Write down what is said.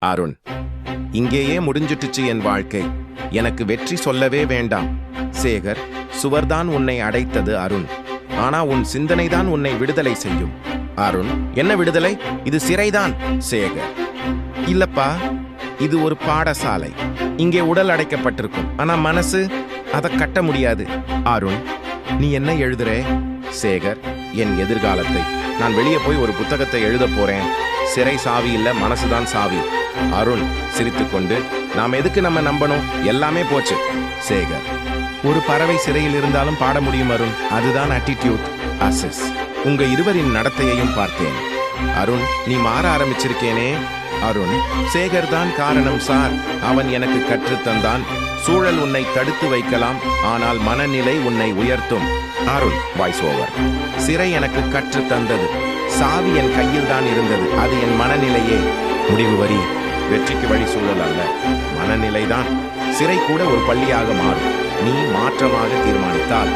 அருண், இங்கேயே முடிஞ்சிட்டுச்சு என் வாழ்க்கை. எனக்கு வெற்றி சொல்லவே வேண்டாம். சேகர், சுவர்தான் உன்னை அடைத்தது அருண். ஆனா உன் சிந்தனைதான் உன்னை விடுதலை செய்யும். அருண், என்ன விடுதலை? இது சிறைதான். சேகர், இல்லப்பா, இது ஒரு பாடசாலை. இங்கே உடல் அடைக்கப்பட்டிருக்கும், ஆனா மனசு அதை கட்ட முடியாது. அருண், நீ என்ன எழுதுறே? சேகர், என் எதிர்காலத்தை. நான் வெளியே போய் ஒரு புத்தகத்தை எழுத போறேன். சிறை சாவி இல்ல, மனசுதான் சாவி. அருண் சிரித்துக்கொண்டு, நாம் எதுக்கு நம்ம நம்பணும்? எல்லாமே போச்சு. சேகர், ஒரு பறவை சிறையில் இருந்தாலும் பாட முடியும் அருண். அதுதான் ஆட்டிடியூட். அசிஸ், உங்க இருவரின் நடத்தையையும் பார்த்தேன். அருண், நீ மாற ஆரம்பிச்சிருக்கேனே. அருண், சேகர் தான் காரணம் சார். அவன் எனக்கு கற்றுத்தந்தான். சூழல் உன்னை தடுத்து வைக்கலாம், ஆனால் மனநிலை உன்னை உயர்த்தும். Arun voice over. சிறை எனக்கு கற்று தந்தது. சாவி என் கையில் தான் இருந்தது. அது என் மனநிலையே. முடிவு வரி. வெற்றிக்கு வழி சூழல் அல்ல, மனநிலைதான். சிறை கூட ஒரு பள்ளியாக மாறும். நீ மாற்றமாக தீர்மானித்தால்